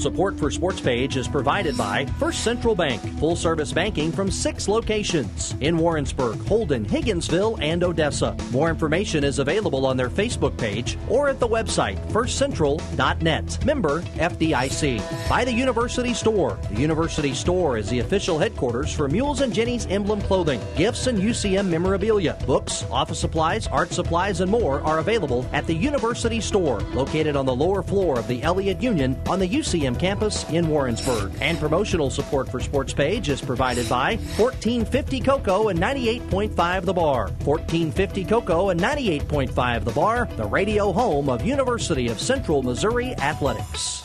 Support for Sportspage is provided by First Central Bank, full-service banking from 6 locations in Warrensburg, Holden, Higginsville, and Odessa. More information is available on their Facebook page or at the website firstcentral.net. Member FDIC. By the University Store. The University Store is the official headquarters for Mules and Jenny's emblem clothing, gifts, and UCM memorabilia. Books, office supplies, art supplies, and more are available at the University Store, located on the lower floor of the Elliott Union on the UCM campus in Warrensburg. And promotional support for Sportspage is provided by 1450 Cocoa and 98.5 The Bar. 1450 Cocoa and 98.5 The Bar, the radio home of University of Central Missouri Athletics.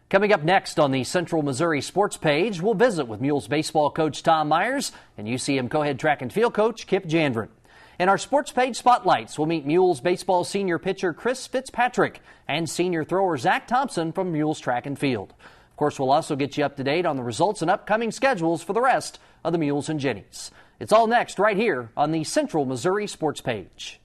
Coming up next on the Central Missouri Sports Page, we'll visit with Mules baseball coach Tom Myers and UCM co-head track and field coach Kip Janvrin. In our Sports Page spotlights, we'll meet Mules baseball senior pitcher Chris Fitzpatrick and senior thrower Zach Thompson from Mules track and field. Of course, we'll also get you up to date on the results and upcoming schedules for the rest of the Mules and Jennies. It's all next right here on the Central Missouri Sports Page.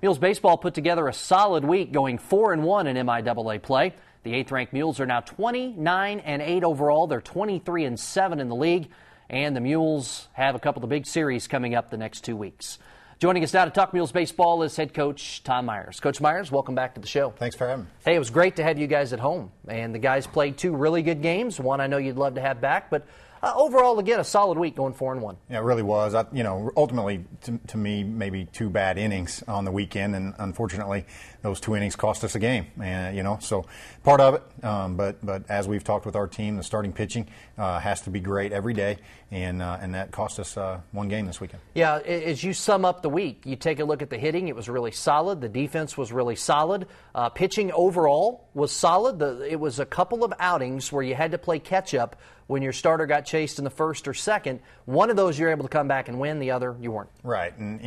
Mules baseball put together a solid week, going 4-1 in MIAA play. The 8th-ranked Mules are now 29-8 overall. They're 23-7 in the league, and the Mules have a couple of big series coming up the next 2 weeks. Joining us now to talk Mules baseball is head coach Tom Myers. Coach Myers, welcome back to the show. Thanks for having me. Hey, it was great to have you guys at home, and the guys played 2 really good games. One I know you'd love to have back, but overall, again, a solid week going 4-1. Yeah, it really was. Ultimately, to me, maybe 2 bad innings on the weekend, and unfortunately, those 2 innings cost us a game. And so part of it. But as we've talked with our team, the starting pitching has to be great every day, and that cost us 1 game this weekend. Yeah, as you sum up the week, you take a look at the hitting. It was really solid. The defense was really solid. Pitching overall was solid. It was a couple of outings where you had to play catch up when your starter got chased in the first or second. One of those you're able to come back and win, the other you weren't. Right, and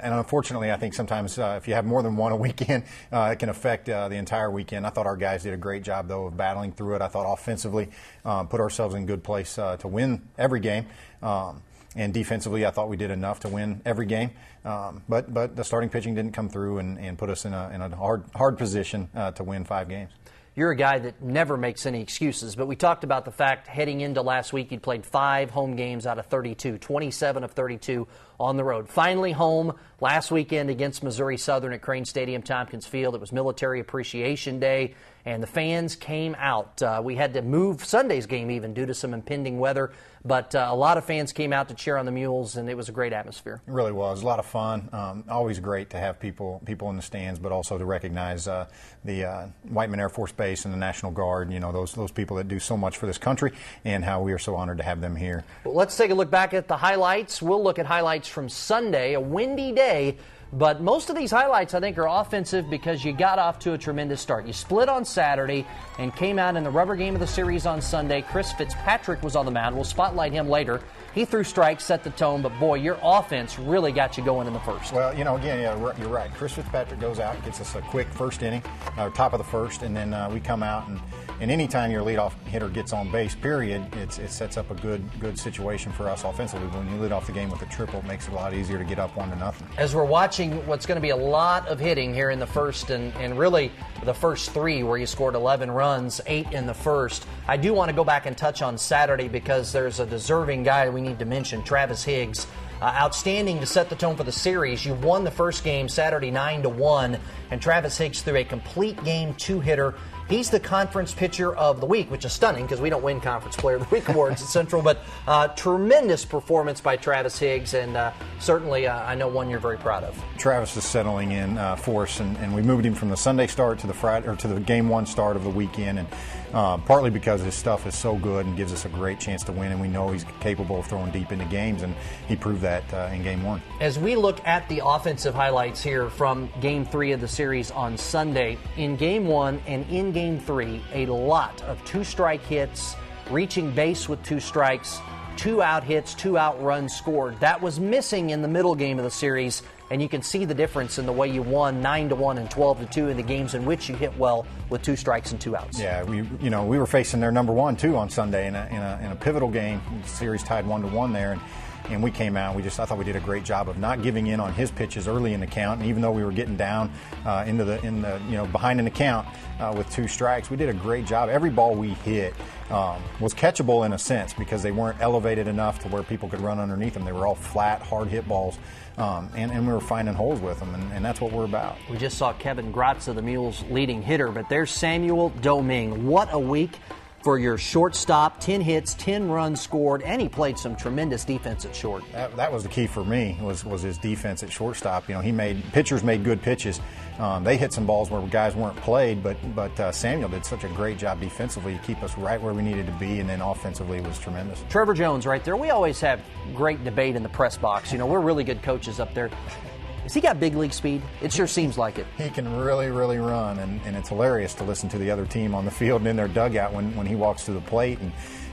unfortunately I think sometimes if you have more than one a weekend, it can affect the entire weekend. I thought our guys did a great job though of battling through it. I thought offensively put ourselves in good place to win every game. And defensively, I thought we did enough to win every game. But the starting pitching didn't come through and put us in a hard position to win 5 games. You're a guy that never makes any excuses, but we talked about the fact heading into last week you'd played 5 home games out of 32, 27 of 32 on the road. Finally home last weekend against Missouri Southern at Crane Stadium, Tompkins Field. It was Military Appreciation Day, and the fans came out. We had to move Sunday's game even due to some impending weather, but a lot of fans came out to cheer on the Mules, and it was a great atmosphere. It really was. A lot of fun. Always great to have people in the stands, but also to recognize the Whiteman Air Force Base and the National Guard, those people that do so much for this country, and how we are so honored to have them here. Well, let's take a look back at the highlights. We'll look at highlights from Sunday, a windy day. But most of these highlights, I think, are offensive because you got off to a tremendous start. You split on Saturday and came out in the rubber game of the series on Sunday. Chris Fitzpatrick was on the mound. We'll spotlight him later. He threw strikes, set the tone, but boy, your offense really got you going in the first. Well, again, you're right. Chris Fitzpatrick goes out and gets us a quick first inning, top of the first, and then we come out and any time your leadoff hitter gets on base, period, it sets up a good situation for us offensively. When you lead off the game with a triple, it makes it a lot easier to get up 1-0. As we're watching what's going to be a lot of hitting here in the first and really the first 3 where you scored 11 runs, 8 in the first, I do want to go back and touch on Saturday because there's a deserving guy we need to mention, Travis Higgs. Outstanding to set the tone for the series. You won the first game Saturday 9-1, and Travis Higgs threw a complete game 2-hitter. He's the conference pitcher of the week, which is stunning because we don't win Conference Player of the Week awards at Central, but tremendous performance by Travis Higgs, and certainly I know one you're very proud of. Travis is settling in for us, and we moved him from the Sunday start to the Friday or to the Game 1 start of the weekend, and partly because his stuff is so good and gives us a great chance to win, and we know he's capable of throwing deep into games, and he proved that in Game 1. As we look at the offensive highlights here from Game 3 of the series on Sunday, in Game 1 and in Game 3, a lot of 2-strike hits, reaching base with 2 strikes, 2 out hits, 2 out runs scored. That was missing in the middle game of the series, and you can see the difference in the way you won 9-1 and 12-2 in the games in which you hit well with 2 strikes and 2 outs. Yeah, we were facing their number 1 too on Sunday in a pivotal game. The series tied 1-1 there, and we came out. I thought we did a great job of not giving in on his pitches early in the count. And even though we were getting down behind in the count with 2 strikes, we did a great job. Every ball we hit was catchable in a sense because they weren't elevated enough to where people could run underneath them. They were all flat, hard hit balls, and we were finding holes with them, and that's what we're about. We just saw Kevin Gratza, the Mules' leading hitter, but there's Samuel Doming. What a week for your shortstop. 10 hits, 10 runs scored, and he played some tremendous defense at short. That was the key for me, was his defense at shortstop. Pitchers made good pitches. They hit some balls where guys weren't played, but Samuel did such a great job defensively to keep us right where we needed to be, and then offensively was tremendous. Trevor Jones right there. We always have great debate in the press box. We're really good coaches up there. Has he got big league speed? It sure seems like it. He can really, really run, and it's hilarious to listen to the other team on the field and in their dugout when he walks to the plate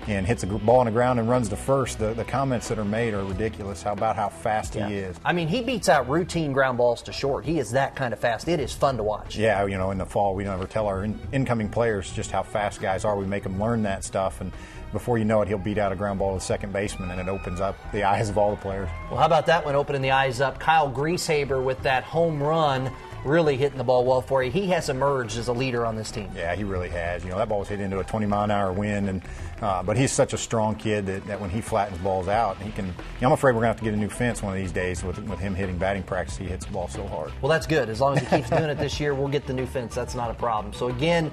and hits a ball on the ground and runs to first. The comments that are made are ridiculous about how fast he is. I mean, he beats out routine ground balls to short. He is that kind of fast. It is fun to watch. Yeah, in the fall, we never tell our incoming players just how fast guys are. We make them learn that stuff, and before you know it, he'll beat out a ground ball to the second baseman, and it opens up the eyes of all the players. Well, how about that one opening the eyes up? Kyle Grieshaber with that home run, really hitting the ball well for you. He has emerged as a leader on this team. Yeah, he really has. That ball was hit into a 20-mile-an-hour wind, but he's such a strong kid that when he flattens balls out, he can. I'm afraid we're going to have to get a new fence one of these days with him hitting batting practice. He hits the ball so hard. Well, that's good. As long as he keeps doing it this year, we'll get the new fence. That's not a problem. So, again,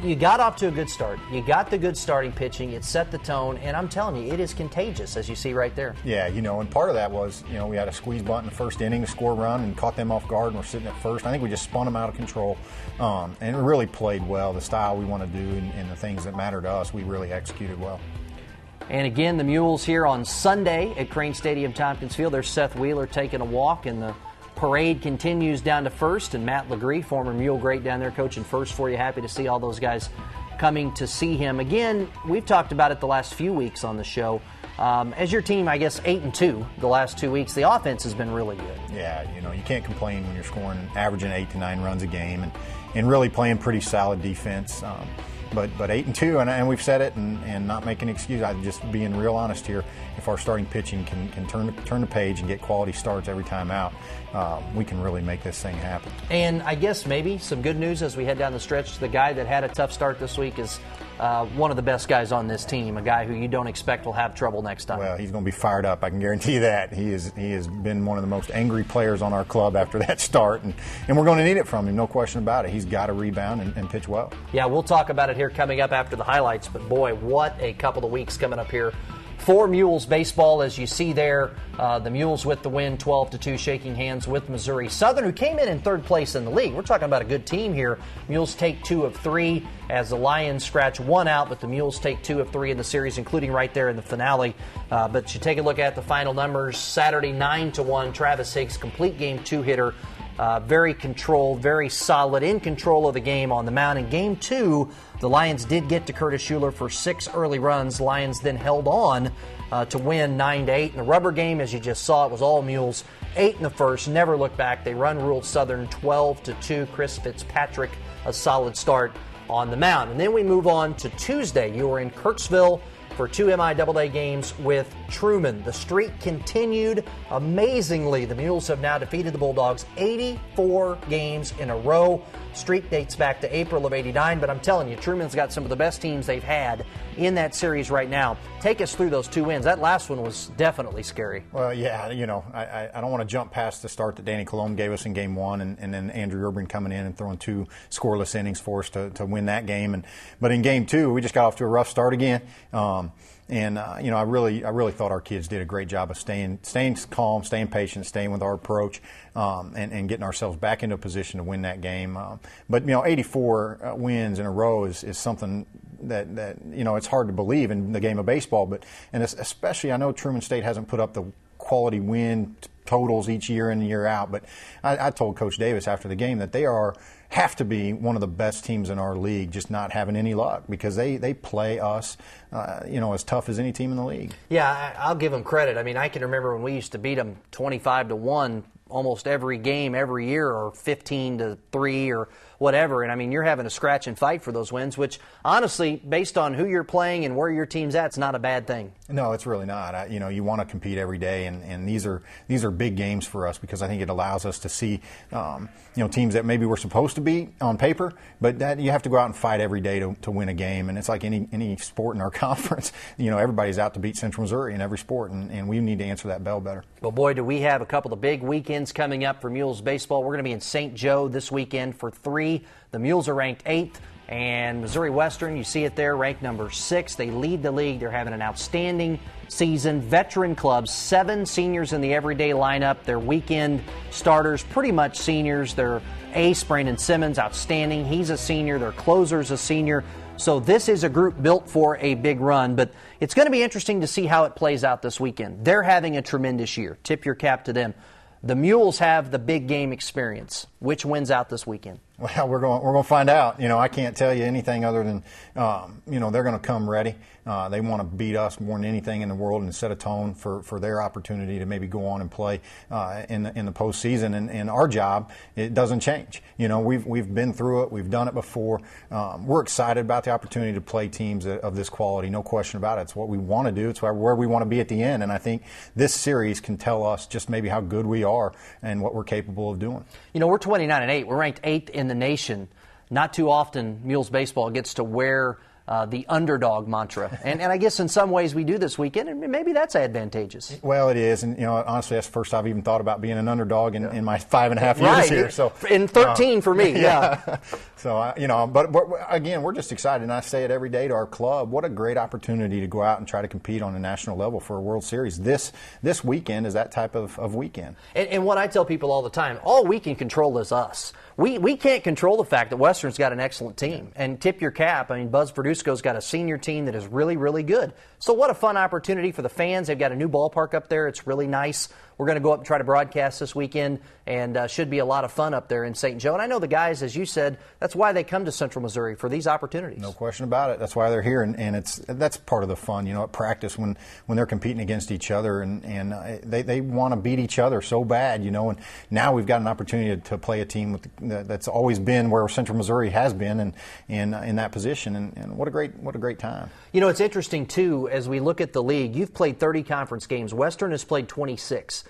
you got off to a good start. You got the good starting pitching. It set the tone, and I'm telling you, it is contagious, as you see right there. Yeah, and part of that was, we had a squeeze bunt in the first inning to score a run and caught them off guard, and we're sitting at first. I think we just spun them out of control, and it really played well. The style we want to do and the things that matter to us, we really executed well. And again, the Mules here on Sunday at Crane Stadium, Tompkins Field. There's Seth Wheeler taking a walk, and the parade continues down to first, and Matt Legree, former Mule great, down there coaching first for you. Happy to see all those guys coming to see him. Again, we've talked about it the last few weeks on the show. As your team, I guess, 8-2 the last 2 weeks, the offense has been really good. Yeah, you can't complain when you're scoring, averaging 8 to 9 runs a game, and really playing pretty solid defense. But 8-2, and we've said it, and not making an excuse. I'm just being real honest here. If our starting pitching can turn the page and get quality starts every time out, we can really make this thing happen. And I guess maybe some good news as we head down the stretch. The guy that had a tough start this week is one of the best guys on this team, a guy who you don't expect will have trouble next time. Well, he's going to be fired up. I can guarantee you that. He has been one of the most angry players on our club after that start, and we're going to need it from him, no question about it. He's got to rebound and pitch well. Yeah, we'll talk about it here coming up after the highlights, but boy, what a couple of weeks coming up here for Mules baseball. As you see there, the Mules with the win, 12-2, shaking hands with Missouri Southern, who came in third place in the league. We're talking about a good team here. Mules take 2 of 3 as the Lions scratch 1 out, but the Mules take 2 of 3 in the series, including right there in the finale. But you take a look at the final numbers. Saturday, 9-1, Travis Hicks, complete game 2 hitter. Very controlled, very solid, in control of the game on the mound. In Game 2, the Lions did get to Curtis Schuler for 6 early runs. Lions then held on to win 9-8. In the rubber game, as you just saw, it was all Mules. 8 in the first, never looked back. They ruled Southern 12-2. Chris Fitzpatrick, a solid start on the mound. And then we move on to Tuesday. You were in Kirksville for 2 MIAA games with Truman. The streak continued amazingly. The Mules have now defeated the Bulldogs 84 games in a row. Streak dates back to April of '89, but I'm telling you, Truman's got some of the best teams they've had in that series right now. Take us through those 2 wins. That last one was definitely scary. Well, yeah, I don't want to jump past the start that Danny Colomb gave us in Game 1, and then Andrew Urban coming in and throwing 2 scoreless innings for us to win that game. But in Game 2, we just got off to a rough start again. I really thought our kids did a great job of staying calm, staying patient, staying with our approach, and getting ourselves back into a position to win that game. But 84 wins in a row is something that it's hard to believe in the game of baseball. And especially, I know Truman State hasn't put up the quality win totals each year in and year out. But I told Coach Davis after the game that they have to be one of the best teams in our league, just not having any luck, because they play us, as tough as any team in the league. Yeah, I'll give them credit. I mean, I can remember when we used to beat them 25-1 almost every game every year, or 15-3 or whatever. And I mean, you're having to scratch and fight for those wins, which honestly, based on who you're playing and where your team's at, it's not a bad thing. No, it's really not. You want to compete every day, and these are big games for us, because I think it allows us to see teams that maybe we're supposed to beat on paper, but that you have to go out and fight every day to win a game. And it's like any sport in our conference. Everybody's out to beat Central Missouri in every sport, and we need to answer that bell better. Well, boy, do we have a couple of big weekends coming up for Mules baseball. We're going to be in St. Joe this weekend for 3. The Mules are ranked 8th, and Missouri Western, you see it there, ranked number 6. They lead the league. They're having an outstanding season. Veteran clubs, 7 seniors in the everyday lineup. Their weekend starters, pretty much seniors. Their ace, Brandon Simmons, outstanding. He's a senior. Their closer's a senior. So this is a group built for a big run, but it's going to be interesting to see how it plays out this weekend. They're having a tremendous year. Tip your cap to them. The Mules have the big game experience. Which wins out this weekend? Well, we're going to find out. I can't tell you anything other than they're going to come ready. They want to beat us more than anything in the world and set a tone for their opportunity to maybe go on and play in the postseason. And our job, it doesn't change. We've been through it. We've done it before. We're excited about the opportunity to play teams of this quality. No question about it. It's what we want to do. It's where we want to be at the end. And I think this series can tell us just maybe how good we are and what we're capable of doing. We're 29-8. We're ranked 8th in the nation. Not too often Mules baseball gets to wear the underdog mantra. And I guess in some ways we do this weekend, and maybe that's advantageous. Well, it is. And, honestly, that's the first I've even thought about being an underdog in my 5.5 years here. So in 13 for me, yeah. So, but again, we're just excited. And I say it every day to our club. What a great opportunity to go out and try to compete on a national level for a World Series. This weekend is that type of weekend. And what I tell people all the time, all we can control is us. We can't control the fact that Western's got an excellent team. And tip your cap. I mean, Buzz Verduzco's got a senior team that is really, really good. So what a fun opportunity for the fans. They've got a new ballpark up there. It's really nice. We're going to go up and try to broadcast this weekend, and should be a lot of fun up there in St. Joe. And I know the guys, as you said, that's why they come to Central Missouri, for these opportunities. No question about it. That's why they're here, and that's part of the fun. At practice when they're competing against each other, and they want to beat each other so bad, And now we've got an opportunity to play a team that's always been where Central Missouri has been, and in that position. And what a great time. It's interesting too, as we look at the league. You've played 30 conference games. Western has played 26.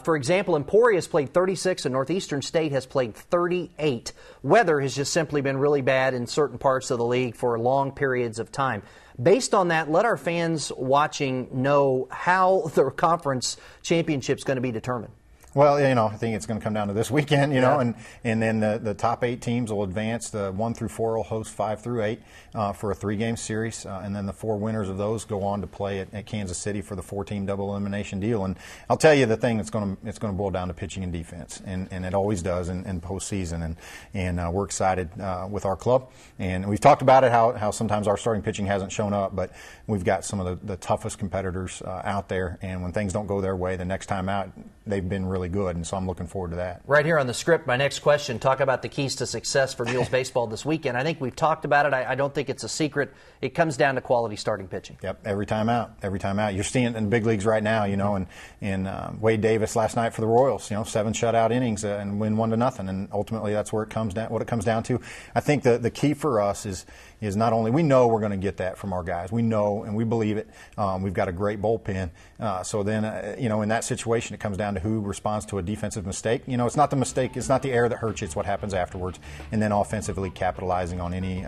For example, Emporia has played 36 and Northeastern State has played 38. Weather has just simply been really bad in certain parts of the league for long periods of time. Based on that, let our fans watching know how the conference championship is going to be determined. Well, I think it's going to come down to this weekend, and then the top 8 teams will advance. The 1 through 4 will host 5 through 8 for a 3-game series, and then the 4 winners of those go on to play at Kansas City for the 4-team double elimination deal. And I'll tell you the thing, it's going to boil down to pitching and defense, and it always does in postseason. And we're excited with our club, and we've talked about it how sometimes our starting pitching hasn't shown up, but we've got some of the toughest competitors out there, and when things don't go their way, the next time out, they've been really good, and so I'm looking forward to that. Right here on the script, my next question, talk about the keys to success for Mules baseball this weekend. I think we've talked about it. I don't think it's a secret. It comes down to quality starting pitching. Yep, every time out. You're seeing it in the big leagues right now, and Wade Davis last night for the Royals, 7 shutout innings and win 1-0, and ultimately that's where it comes down. What it comes down to, I think the key for us is not only we know we're going to get that from our guys. We know and we believe it. We've got a great bullpen. So then, in that situation, it comes down to who responds to a defensive mistake. It's not the mistake. It's not the error that hurts you. It's what happens afterwards. And then offensively capitalizing on any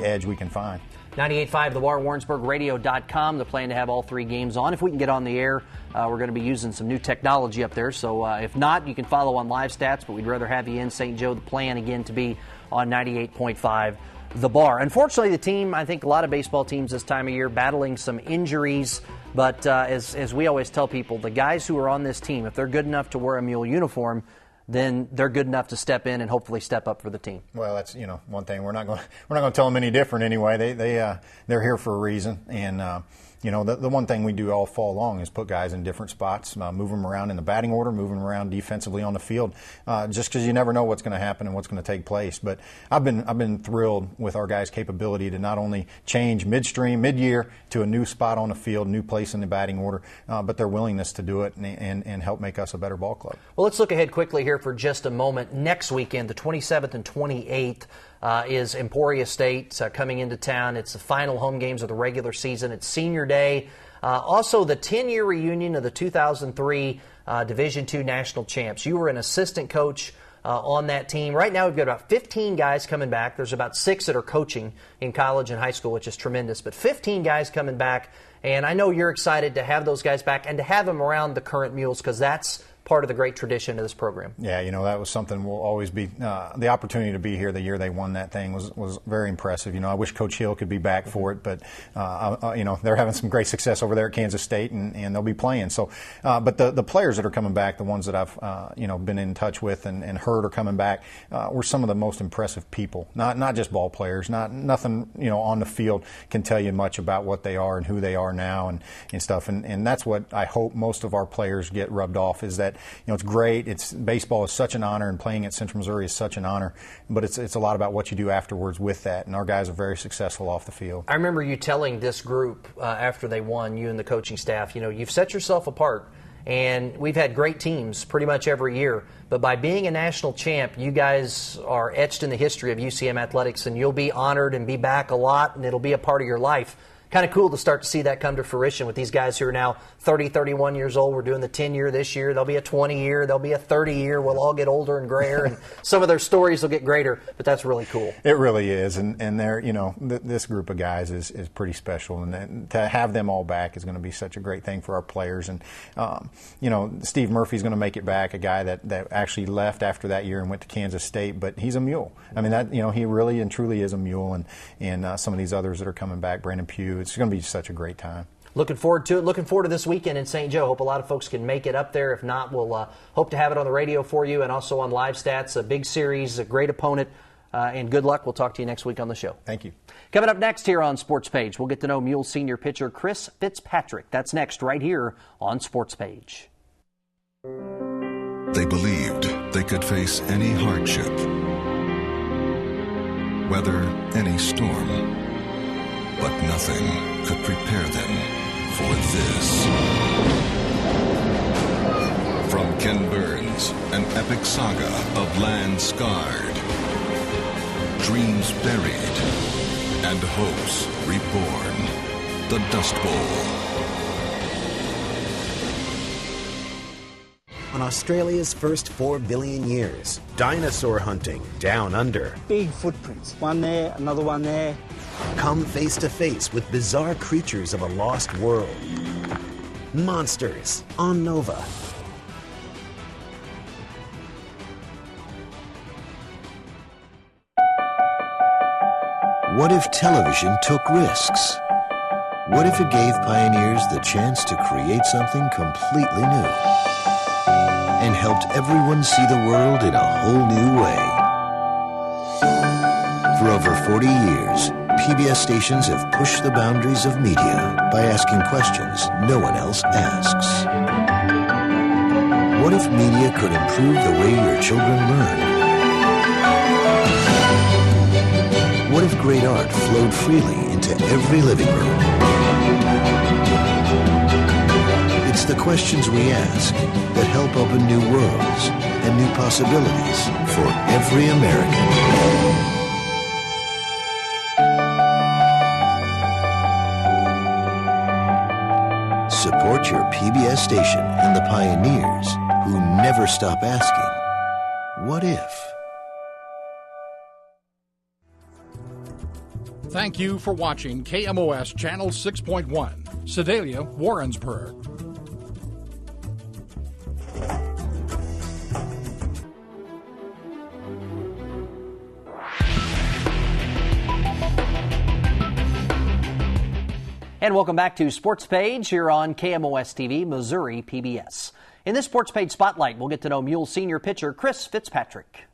edge we can find. 98.5 The War, WarrensburgRadio.com. The plan to have all 3 games on. If we can get on the air, we're going to be using some new technology up there. So if not, you can follow on live stats, but we'd rather have you in St. Joe. The plan, again, to be on 98.5 The Bar. Unfortunately, the team, I think a lot of baseball teams this time of year, battling some injuries. But as we always tell people, the guys who are on this team, if they're good enough to wear a Mule uniform, then they're good enough to step in and hopefully step up for the team. Well, that's one thing. We're not going to tell them any different anyway. They're here for a reason, and the one thing we do all fall long is put guys in different spots, move them around in the batting order, move them around defensively on the field, just because you never know what's going to happen and what's going to take place. But I've been thrilled with our guys' capability to not only change mid-year to a new spot on the field, new place in the batting order, but their willingness to do it and help make us a better ball club. Well, let's look ahead quickly here for just a moment. Next weekend, the 27th and 28th, is Emporia State coming into town. It's the final home games of the regular season. It's senior day. Also, the 10-year reunion of the 2003 Division II national champs. You were an assistant coach on that team. Right now, we've got about 15 guys coming back. There's about 6 that are coaching in college and high school, which is tremendous. But 15 guys coming back, and I know you're excited to have those guys back and to have them around the current Mules, because that's part of the great tradition of this program. Yeah, that was something we'll always be. The opportunity to be here the year they won that thing was very impressive. I wish Coach Hill could be back for it, but they're having some great success over there at Kansas State, and they'll be playing. So, but the players that are coming back, the ones that I've been in touch with and heard are coming back, were some of the most impressive people. Not just ball players. Nothing on the field can tell you much about what they are and who they are now and stuff. And that's what I hope most of our players get rubbed off, is that it's great. Baseball is such an honor, and playing at Central Missouri is such an honor. But it's a lot about what you do afterwards with that. And our guys are very successful off the field. I remember you telling this group after they won, you and the coaching staff, you've set yourself apart. And we've had great teams pretty much every year. But by being a national champ, you guys are etched in the history of UCM athletics, and you'll be honored and be back a lot, and it'll be a part of your life. Kind of cool to start to see that come to fruition with these guys who are now 30, 31 years old. We're doing the 10-year this year. There'll be a 20-year. There'll be a 30-year. We'll all get older and grayer, and some of their stories will get greater, but that's really cool. It really is, and they're, this group of guys is pretty special, and to have them all back is going to be such a great thing for our players. And, Steve Murphy's going to make it back, a guy that actually left after that year and went to Kansas State, but he's a Mule. I mean, he really and truly is a Mule, and some of these others that are coming back, Brandon Pugh, it's going to be such a great time. Looking forward to it. Looking forward to this weekend in St. Joe. Hope a lot of folks can make it up there. If not, we'll hope to have it on the radio for you and also on Live Stats. A big series, a great opponent, and good luck. We'll talk to you next week on the show. Thank you. Coming up next here on Sportspage, we'll get to know Mules senior pitcher Chris Fitzpatrick. That's next right here on Sportspage. They believed they could face any hardship, weather any storm, but nothing could prepare them for this. From Ken Burns, an epic saga of land scarred, dreams buried, and hopes reborn. The Dust Bowl. On Australia's first 4 billion years, dinosaur hunting down under. Big footprints. One there, another one there. Come face to face with bizarre creatures of a lost world. Monsters on Nova. What if television took risks? What if it gave pioneers the chance to create something completely new and helped everyone see the world in a whole new way? For over 40 years, PBS stations have pushed the boundaries of media by asking questions no one else asks. What if media could improve the way your children learn? What if great art flowed freely into every living room? It's the questions we ask that help open new worlds and new possibilities for every American. Support your PBS station and the pioneers who never stop asking, what if? Thank you for watching KMOS Channel 6.1, Sedalia, Warrensburg. And welcome back to Sports Page here on KMOS-TV, Missouri PBS. In this Sports Page Spotlight, we'll get to know Mule senior pitcher Chris Fitzpatrick.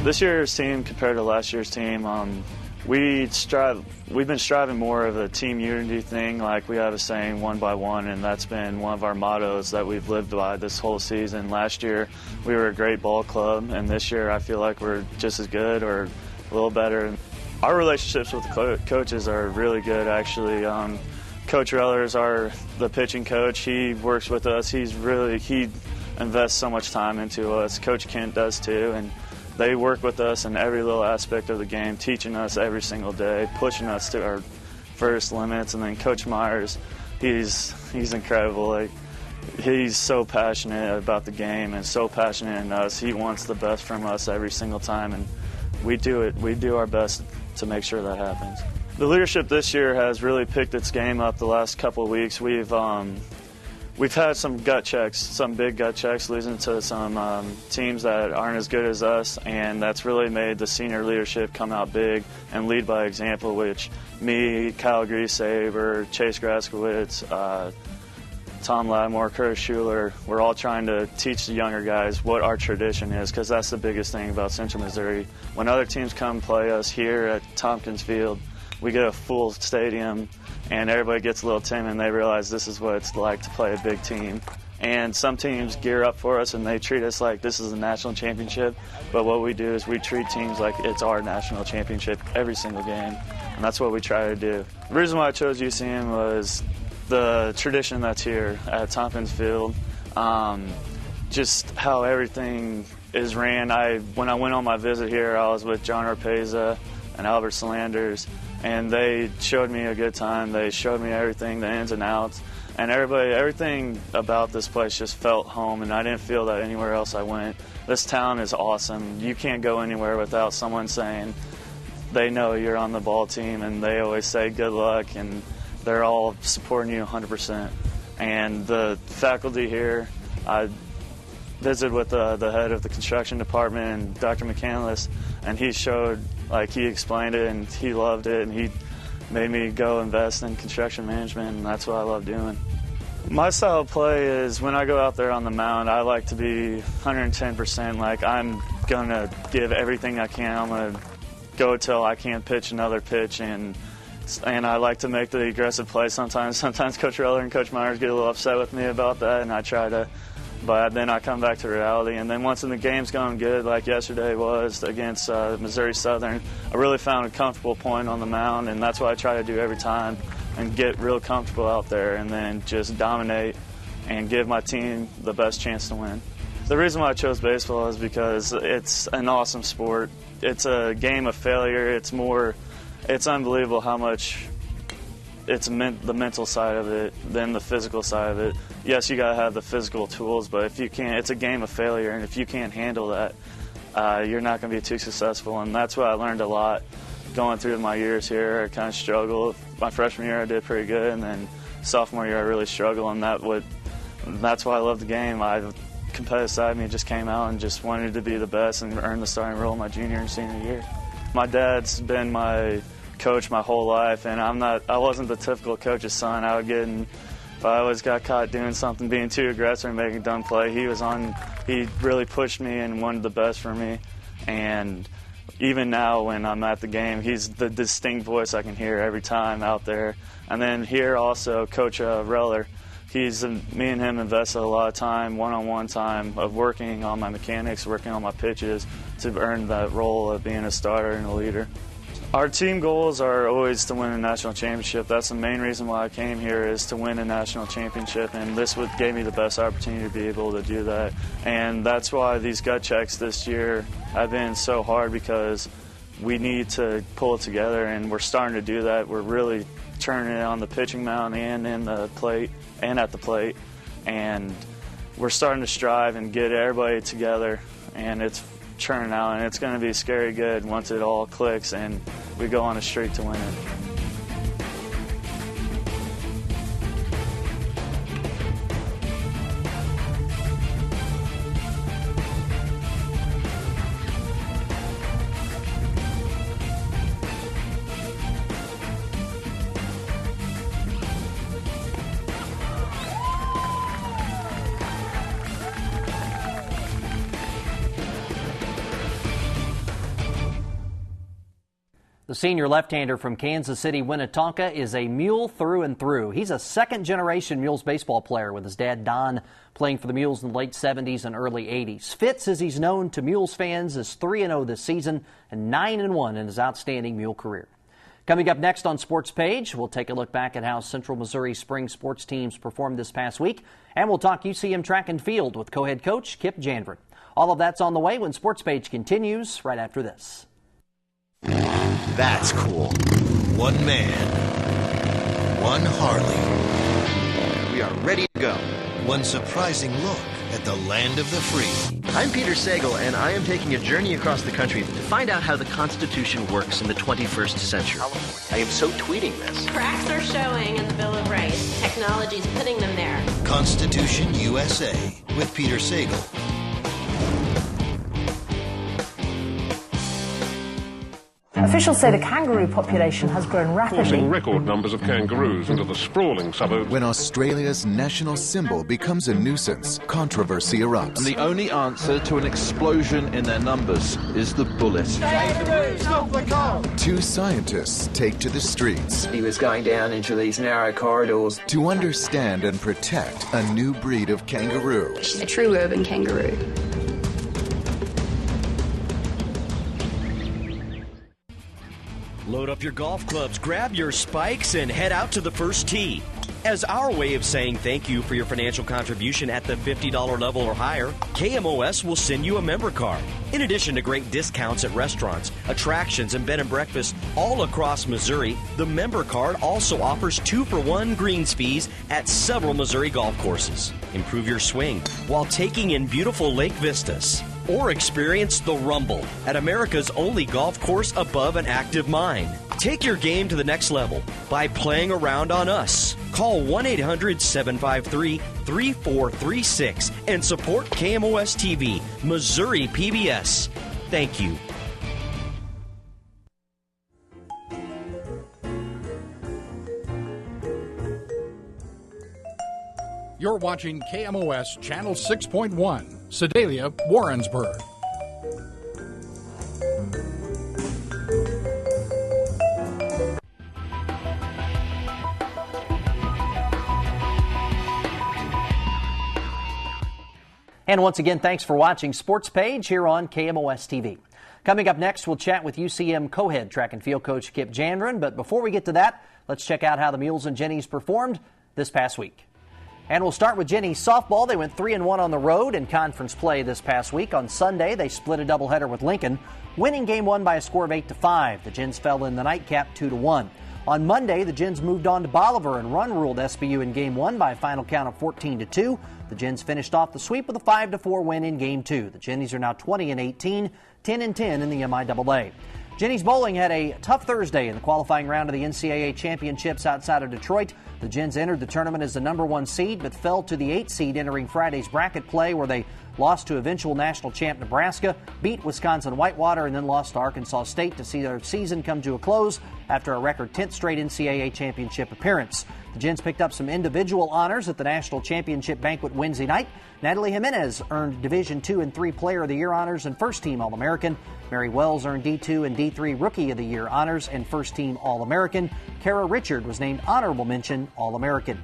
This year's team compared to last year's team, we've been striving more of a team unity thing. Like, we have a saying, one by one, and that's been one of our mottos that we've lived by this whole season. Last year, we were a great ball club, and this year I feel like we're just as good or a little better. Our relationships with the coaches are really good, actually. Coach Reller is the pitching coach. He works with us. He invests so much time into us. Coach Kent does too, and they work with us in every little aspect of the game, teaching us every single day, pushing us to our first limits. And then Coach Myers, he's incredible. Like, he's so passionate about the game and so passionate in us. He wants the best from us every single time, and we do our best to make sure that happens. The leadership this year has really picked its game up the last couple of weeks. We've had some gut checks, some big gut checks, losing to some teams that aren't as good as us, and that's really made the senior leadership come out big and lead by example, which me, Kyle Griesaber, Chase Graskowitz, Tom Lattimore, Curtis Schuler, we're all trying to teach the younger guys what our tradition is, because that's the biggest thing about Central Missouri. When other teams come play us here at Tompkins Field, we get a full stadium, and everybody gets a little timid, and they realize this is what it's like to play a big team. And some teams gear up for us, and they treat us like this is a national championship. But what we do is we treat teams like it's our national championship every single game, and that's what we try to do. The reason why I chose UCM was the tradition that's here at Tompkins Field, just how everything is ran. When I went on my visit here, I was with John Arpeza and Albert Salanders, and they showed me a good time. They showed me everything, the ins and outs, and everything about this place just felt home, and I didn't feel that anywhere else I went. This town is awesome. You can't go anywhere without someone saying they know you're on the ball team, and they always say good luck, and they're all supporting you 100%. And the faculty here, I visited with the head of the construction department, and Dr. McCandless, and he explained it, and he loved it, and he made me go invest in construction management, and that's what I love doing. My style of play is when I go out there on the mound, I like to be 110%. Like, I'm going to give everything I can. I'm going to go till I can't pitch another pitch, and I like to make the aggressive play sometimes. Sometimes Coach Reller and Coach Myers get a little upset with me about that, and I try to, but then I come back to reality. And then once the game's going good, like yesterday was against Missouri Southern, I really found a comfortable point on the mound, and that's what I try to do every time, and get real comfortable out there and then just dominate and give my team the best chance to win. The reason why I chose baseball is because it's an awesome sport. It's a game of failure. It's unbelievable how much it's the mental side of it than the physical side of it. Yes, you gotta have the physical tools, but if you can't, it's a game of failure, and if you can't handle that, you're not gonna be too successful. And that's what I learned a lot going through my years here. I kind of struggled. My freshman year I did pretty good, and then sophomore year I really struggled, and that's why I love the game. The competitive side of me just came out and just wanted to be the best and earn the starting role my junior and senior year. My dad's been my coach my whole life, and I wasn't the typical coach's son. If I always got caught doing something, being too aggressive and making a dumb play, he really pushed me and wanted the best for me. And even now when I'm at the game, he's the distinct voice I can hear every time out there. And then here also, Coach Reller, me and him invested a lot of time, one-on-one time, of working on my mechanics, working on my pitches to earn that role of being a starter and a leader. Our team goals are always to win a national championship. That's the main reason why I came here, is to win a national championship, and this gave me the best opportunity to be able to do that. And that's why these gut checks this year have been so hard, because we need to pull it together, and we're starting to do that. We're really turning it on the pitching mound and in the plate and at the plate, and we're starting to strive and get everybody together, and it's churning out, and it's going to be scary good once it all clicks and we go on a streak to win it. The senior left-hander from Kansas City, Winnetonka, is a Mule through and through. He's a second-generation Mules baseball player, with his dad, Don, playing for the Mules in the late 70s and early 80s. Fitz, as he's known to Mules fans, is 3-0 this season and 9-1 in his outstanding Mule career. Coming up next on Sportspage, we'll take a look back at how Central Missouri spring sports teams performed this past week, and we'll talk UCM track and field with co-head coach Kip Janvrin. All of that's on the way when Sportspage continues right after this. That's cool. One man, one Harley. We are ready to go. One surprising look at the land of the free. I'm Peter Sagal, and I am taking a journey across the country to find out how the Constitution works in the 21st century. I am so tweeting this. Cracks are showing in the Bill of Rights. Technology's putting them there. Constitution USA with Peter Sagal. Officials say the kangaroo population has grown rapidly. Forcing record numbers of kangaroos into the sprawling suburbs. When Australia's national symbol becomes a nuisance, controversy erupts. And the only answer to an explosion in their numbers is the bullet. Two scientists take to the streets. He was going down into these narrow corridors to understand and protect a new breed of kangaroo. She's a true urban kangaroo. Load up your golf clubs, grab your spikes, and head out to the first tee. As our way of saying thank you for your financial contribution at the $50 level or higher, KMOS will send you a member card. In addition to great discounts at restaurants, attractions, and bed and breakfast all across Missouri, the member card also offers 2-for-1 greens fees at several Missouri golf courses. Improve your swing while taking in beautiful lake vistas. Or experience the Rumble at America's only golf course above an active mine. Take your game to the next level by playing around on us. Call 1-800-753-3436 and support KMOS-TV, Missouri PBS. Thank you. You're watching KMOS Channel 6.1, Sedalia, Warrensburg. And once again, thanks for watching Sportspage here on KMOS-TV. Coming up next, we'll chat with UCM co-head track and field coach Kip Janvrin. But before we get to that, let's check out how the Mules and Jennies performed this past week. And we'll start with Jennies softball. They went 3-1 on the road in conference play this past week. On Sunday, they split a doubleheader with Lincoln, winning game 1 by a score of 8-5. The Gens fell in the nightcap 2-1. On Monday, the Gens moved on to Bolivar and run-ruled SBU in game 1 by a final count of 14-2. The Gens finished off the sweep with a 5-4 win in game 2. The Jennies are now 20-18, 10-10 in the MIAA. Jennies bowling had a tough Thursday in the qualifying round of the NCAA championships outside of Detroit. The Gens entered the tournament as the number 1 seed, but fell to the 8th seed entering Friday's bracket play, where they lost to eventual national champ Nebraska, beat Wisconsin Whitewater, and then lost to Arkansas State to see their season come to a close after a record 10th straight NCAA championship appearance. The Gens picked up some individual honors at the national championship banquet Wednesday night. Natalie Jimenez earned Division II and III Player of the Year honors and First Team All-American. Mary Wells earned D2 and D3 Rookie of the Year honors and First Team All-American. Kara Richard was named Honorable Mention All-American.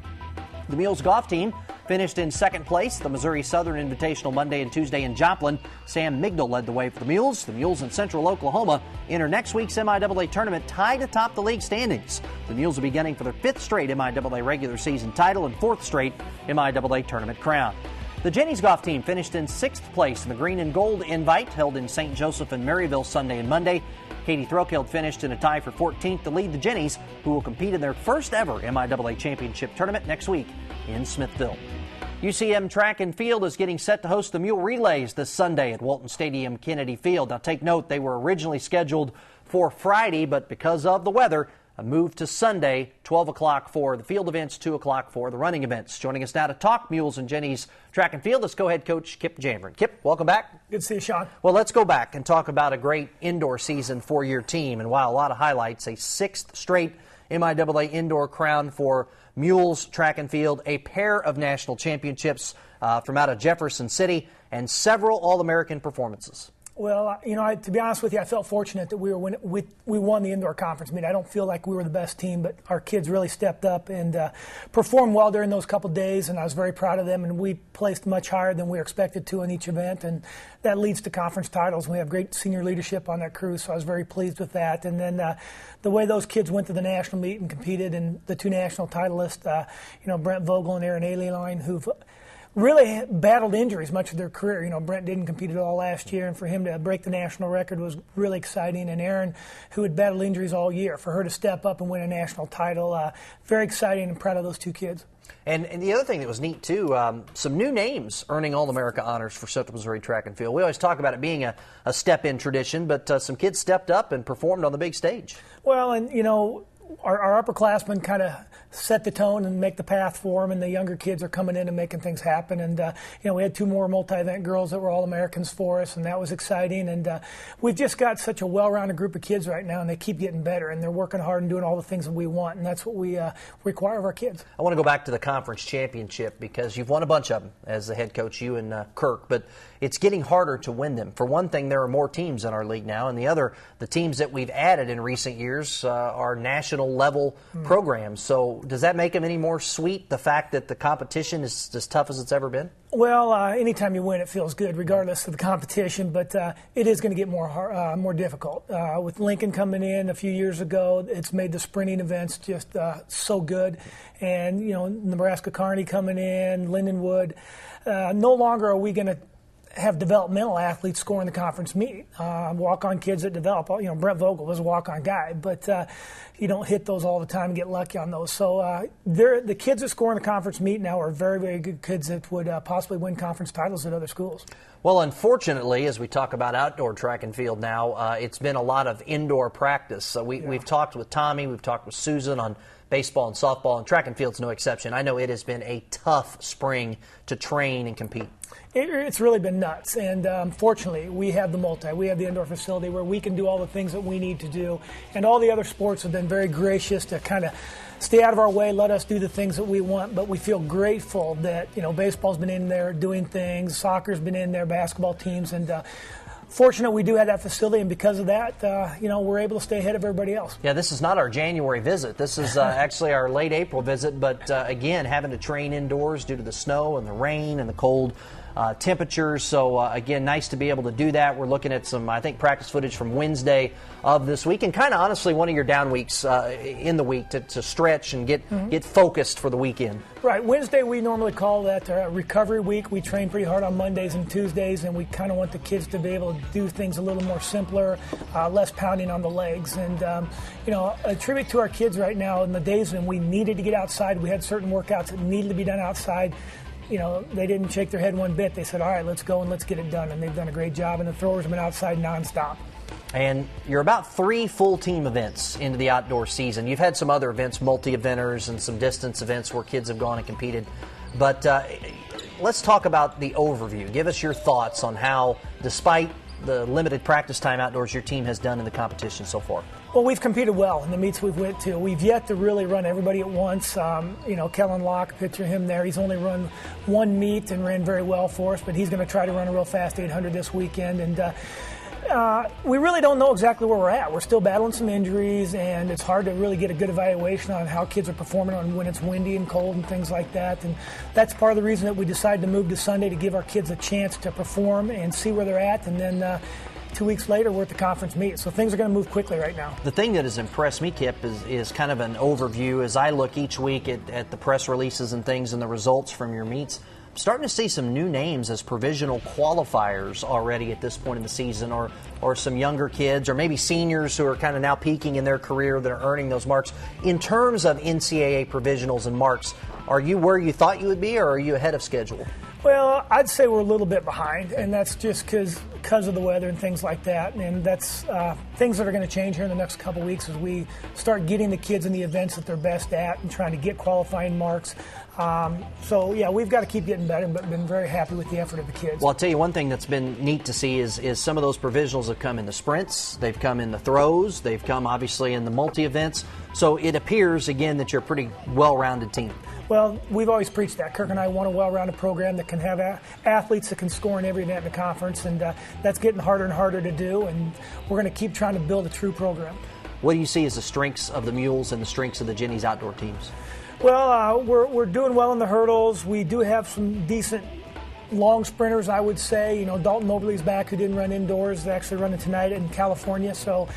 The Mules golf team finished in second place at the Missouri Southern Invitational Monday and Tuesday in Joplin. Sam Migdal led the way for the Mules. The Mules in Central Oklahoma enter next week's MIAA tournament tied atop the league standings. The Mules will be gunning for their 5th straight MIAA regular season title and 4th straight MIAA tournament crown. The Jennies golf team finished in 6th place in the Green and Gold Invite held in St. Joseph and Maryville Sunday and Monday. Katie Throkild finished in a tie for 14th to lead the Jennies, who will compete in their first ever MIAA championship tournament next week in Smithville. UCM Track and Field is getting set to host the Mule Relays this Sunday at Walton Stadium Kennedy Field. Now take note, they were originally scheduled for Friday, but because of the weather, a move to Sunday, 12 o'clock for the field events, 2 o'clock for the running events. Joining us now to talk Mules and Jennies Track and Field is co-head coach Kip Janvrin. Kip, welcome back. Good to see you, Sean. Well, let's go back and talk about a great indoor season for your team. And while a lot of highlights, a 6th straight MIAA indoor crown for Mules Track and Field, a pair of national championships from out of Jefferson City, and several All-American performances. Well, to be honest with you, I felt fortunate that we won the indoor conference meet. I don't feel like we were the best team, but our kids really stepped up and performed well during those couple days, and I was very proud of them. And we placed much higher than we were expected to in each event, and that leads to conference titles. We have great senior leadership on that crew, so I was very pleased with that. And then the way those kids went to the national meet and competed, and the two national titleists, Brent Vogel and Aaron Aileline, who've really battled injuries much of their career. Brent didn't compete at all last year, and for him to break the national record was really exciting. And Aaron, who had battled injuries all year, for her to step up and win a national title, very exciting, and proud of those two kids. And the other thing that was neat, too, some new names earning All-America honors for Central Missouri Track and Field. We always talk about it being a step-in tradition, but some kids stepped up and performed on the big stage. Well, and, our upperclassmen kind of set the tone and make the path for them, and the younger kids are coming in and making things happen. And, we had two more multi-event girls that were All-Americans for us, and that was exciting. And we've just got such a well-rounded group of kids right now, and they keep getting better, and they're working hard and doing all the things that we want, and that's what we require of our kids. I want to go back to the conference championship because you've won a bunch of them as the head coach, you and Kirk, but it's getting harder to win them. For one thing, there are more teams in our league now, and the other, the teams that we've added in recent years are national-level programs. So does that make them any more sweet, the fact that the competition is as tough as it's ever been? Well, anytime you win, it feels good, regardless of the competition, but it is going to get more difficult. With Lincoln coming in a few years ago, it's made the sprinting events just so good. And, Nebraska Kearney coming in, Lindenwood. No longer are we going to have developmental athletes scoring the conference meet. Walk-on kids that develop. Brent Vogel was a walk-on guy, but you don't hit those all the time and get lucky on those. So the kids that score in the conference meet now are very, very good kids that would possibly win conference titles at other schools. Well, unfortunately, as we talk about outdoor track and field now, it's been a lot of indoor practice. So we've talked with Tommy, we've talked with Susan on baseball and softball, and track and field's no exception. I know it has been a tough spring to train and compete. It's really been nuts, and fortunately, we have we have the indoor facility where we can do all the things that we need to do, and all the other sports have been very gracious to kind of stay out of our way, let us do the things that we want, but we feel grateful that, baseball's been in there doing things, soccer's been in there, basketball teams, and fortunate we do have that facility, and because of that, we're able to stay ahead of everybody else. Yeah, this is not our January visit. This is actually our late April visit, but again, having to train indoors due to the snow and the rain and the cold temperatures. So, again, nice to be able to do that. We're looking at some, I think, practice footage from Wednesday of this week, and kind of honestly one of your down weeks in the week to stretch and get focused for the weekend. Right. Wednesday, we normally call that recovery week. We train pretty hard on Mondays and Tuesdays, and we kind of want the kids to be able to do things a little more simpler, less pounding on the legs. And, a tribute to our kids right now, in the days when we needed to get outside, we had certain workouts that needed to be done outside. They didn't shake their head one bit. They said, all right, let's go and let's get it done. And they've done a great job, and the throwers have been outside nonstop. And you're about 3 full team events into the outdoor season. You've had some other events, multi-eventers and some distance events where kids have gone and competed. But let's talk about the overview. Give us your thoughts on how, despite the limited practice time outdoors, your team has done in the competition so far. Well, we've competed well in the meets we've went to. We've yet to really run everybody at once. Kellen Locke, picture him there. He's only run one meet and ran very well for us, but he's going to try to run a real fast 800 this weekend. And we really don't know exactly where we're at. We're still battling some injuries, and it's hard to really get a good evaluation on how kids are performing on when it's windy and cold and things like that. And that's part of the reason that we decided to move to Sunday, to give our kids a chance to perform and see where they're at. And then 2 weeks later, we're at the conference meet. So things are going to move quickly right now. The thing that has impressed me, Kip, is kind of an overview. As I look each week at the press releases and things and the results from your meets, I'm starting to see some new names as provisional qualifiers already at this point in the season, or some younger kids, or maybe seniors who are kind of now peaking in their career that are earning those marks. In terms of NCAA provisionals and marks, are you where you thought you would be, or are you ahead of schedule? Well, I'd say we're a little bit behind, and that's just because of the weather and things like that. And that's things that are going to change here in the next couple weeks as we start getting the kids in the events that they're best at and trying to get qualifying marks. We've got to keep getting better, but been very happy with the effort of the kids. Well, I'll tell you one thing that's been neat to see is some of those provisionals have come in the sprints, they've come in the throws, they've come obviously in the multi-events. So it appears, again, that you're a pretty well-rounded team. Well, we've always preached that. Kirk and I want a well-rounded program that can have athletes that can score in every event in the conference, and that's getting harder and harder to do, and we're going to keep trying to build a true program. What do you see as the strengths of the Mules and the strengths of the Jennies outdoor teams? Well, we're doing well in the hurdles. We do have some decent long sprinters, I would say. You know, Dalton Mobley's back, who didn't run indoors, is actually running tonight in California. So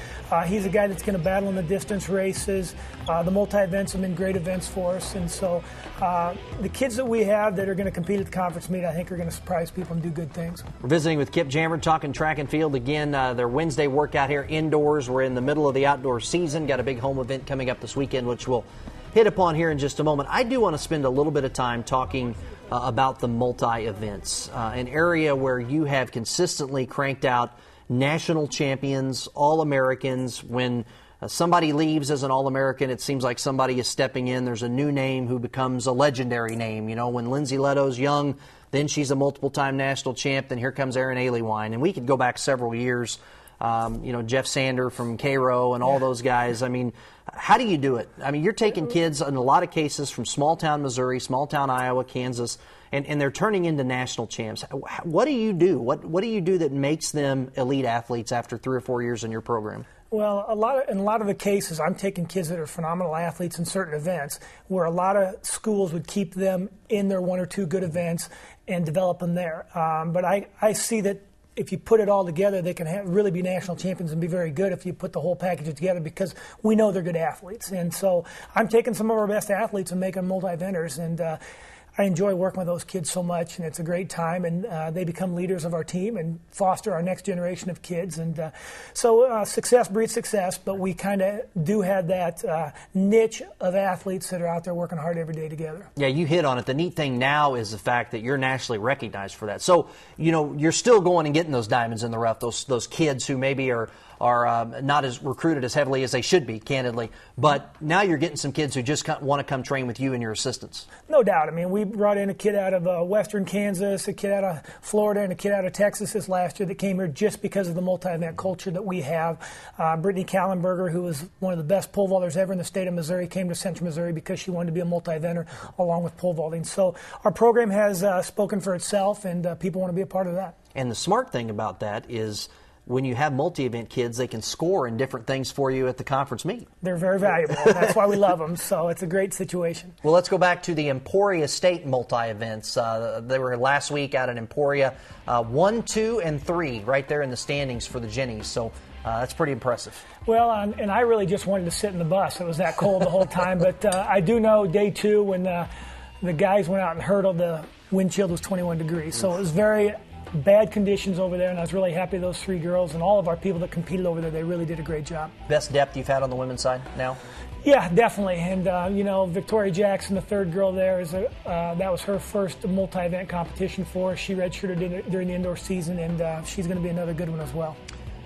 he's a guy that's going to battle in the distance races. The multi-events have been great events for us. And so the kids that we have that are going to compete at the conference meet, I think, are going to surprise people and do good things. We're visiting with Kip Janvrin, talking track and field. Again, their Wednesday workout here indoors. We're in the middle of the outdoor season. Got a big home event coming up this weekend, which we'll hit upon here in just a moment. I do want to spend a little bit of time talking about the multi-events, an area where you have consistently cranked out national champions, All-Americans. When somebody leaves as an All-American, it seems like somebody is stepping in. There's a new name who becomes a legendary name. You know, when Lindsay Leto's young, then she's a multiple-time national champ, then here comes Erin Aliewine. And we could go back several years. You know, Jeff Sander from Cairo and all those guys. I mean, how do you do it? I mean, you're taking kids in a lot of cases from small-town Missouri, small-town Iowa, Kansas, and they're turning into national champs. What do you do? What do you do that makes them elite athletes after 3 or 4 years in your program? Well, in a lot of the cases, I'm taking kids that are phenomenal athletes in certain events, where a lot of schools would keep them in their 1 or 2 good events and develop them there. But I see that if you put it all together, they can really be national champions and be very good if you put the whole package together, because we know they're good athletes. And so I'm taking some of our best athletes and making them multi-eventers, and I enjoy working with those kids so much, and it's a great time, and they become leaders of our team and foster our next generation of kids. And so success breeds success, but we kind of do have that niche of athletes that are out there working hard every day together. Yeah, you hit on it. The neat thing now is the fact that you're nationally recognized for that. So, you know, you're still going and getting those diamonds in the rough, those kids who maybe are not as recruited as heavily as they should be, candidly. But now you're getting some kids who just want to come train with you and your assistants. No doubt. I mean, we brought in a kid out of western Kansas, a kid out of Florida, and a kid out of Texas this last year that came here just because of the multi-event culture that we have. Brittany Kallenberger, who was one of the best pole vaulters ever in the state of Missouri, came to Central Missouri because she wanted to be a multi-eventer along with pole vaulting. So our program has spoken for itself, and people want to be a part of that. And the smart thing about that is, when you have multi-event kids, they can score in different things for you at the conference meet. They're very valuable. That's why we love them. So it's a great situation. Well, let's go back to the Emporia State multi-events. They were last week out at Emporia. 1, 2, and 3 right there in the standings for the Jennies. So that's pretty impressive. Well, and I really just wanted to sit in the bus. It was that cold the whole time. But I do know day 2 when the guys went out and hurdled, the wind chill was 21 degrees. So it was very bad conditions over there, and I was really happy those 3 girls and all of our people that competed over there. They really did a great job. Best depth you've had on the women's side now? Yeah, definitely. And, you know, Victoria Jackson, the 3rd girl there, that was her first multi-event competition for us. She redshirted during the indoor season, and she's going to be another good one as well.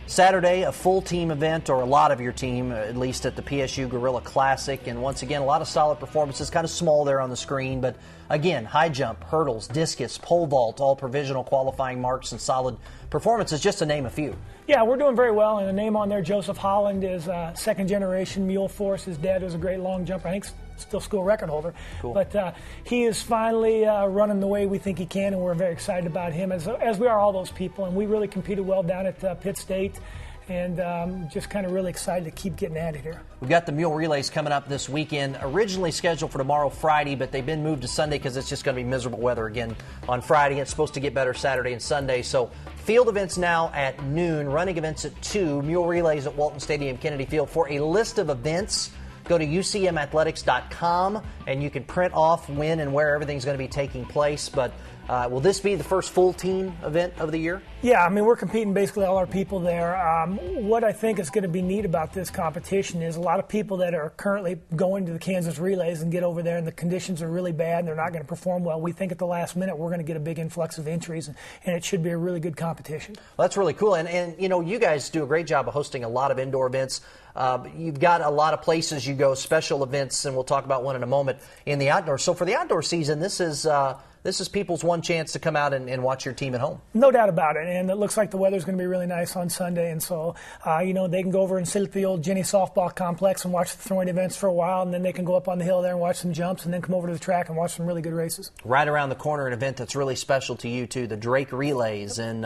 Saturday, a full team event, or a lot of your team, at least at the PSU Gorilla Classic. And once again, a lot of solid performances, kind of small there on the screen. But again, high jump, hurdles, discus, pole vault, all provisional qualifying marks and solid performances, just to name a few. Yeah, we're doing very well. And the name on there, Joseph Holland, is second generation Mule Force. His dad was a great long jumper. I think still school record holder. Cool. But he is finally running the way we think he can, and we're very excited about him, as we are all those people. And we really competed well down at Pitt State, and just kind of really excited to keep getting at it here. We've got the Mule Relays coming up this weekend, originally scheduled for tomorrow, Friday, but they've been moved to Sunday because it's just going to be miserable weather again on Friday. It's supposed to get better Saturday and Sunday. So field events now at noon, running events at 2, Mule Relays at Walton Stadium, Kennedy Field. For a list of events, go to ucmathletics.com, and you can print off when and where everything's going to be taking place. But will this be the first full team event of the year? Yeah, I mean, we're competing basically all our people there. What I think is going to be neat about this competition is a lot of people that are currently going to the Kansas Relays and get over there, and the conditions are really bad and they're not going to perform well. We think at the last minute we're going to get a big influx of entries, and it should be a really good competition. Well, that's really cool. And you know, you guys do a great job of hosting a lot of indoor events. you've got a lot of places you go, special events, and we'll talk about one in a moment in the outdoors. So for the outdoor season, this is people's one chance to come out and watch your team at home. No doubt about it, and it looks like the weather's going to be really nice on Sunday, and so, they can go over and sit at the old Jenny softball complex and watch the throwing events for a while, and then they can go up on the hill there and watch some jumps, and then come over to the track and watch some really good races. Right around the corner, an event that's really special to you, too, the Drake Relays in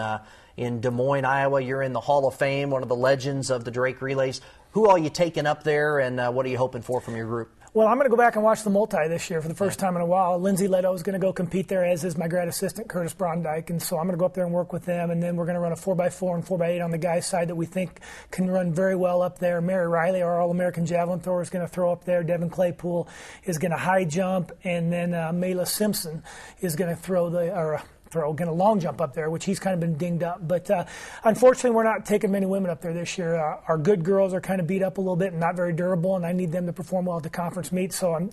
Des Moines, Iowa. You're in the Hall of Fame, one of the legends of the Drake Relays. Who are you taking up there, and what are you hoping for from your group? Well, I'm going to go back and watch the multi this year for the first time in a while. Lindsay Leto is going to go compete there, as is my grad assistant, Curtis Brondike. And so I'm going to go up there and work with them. And then we're going to run a 4x4 and 4x8 on the guys' side that we think can run very well up there. Mary Riley, our All-American javelin thrower, is going to throw up there. Devin Claypool is going to high jump. And then Mayla Simpson is going to going to long jump up there, which he's kind of been dinged up. But unfortunately, we're not taking many women up there this year. Our good girls are kind of beat up a little bit and not very durable, and I need them to perform well at the conference meet. So I'm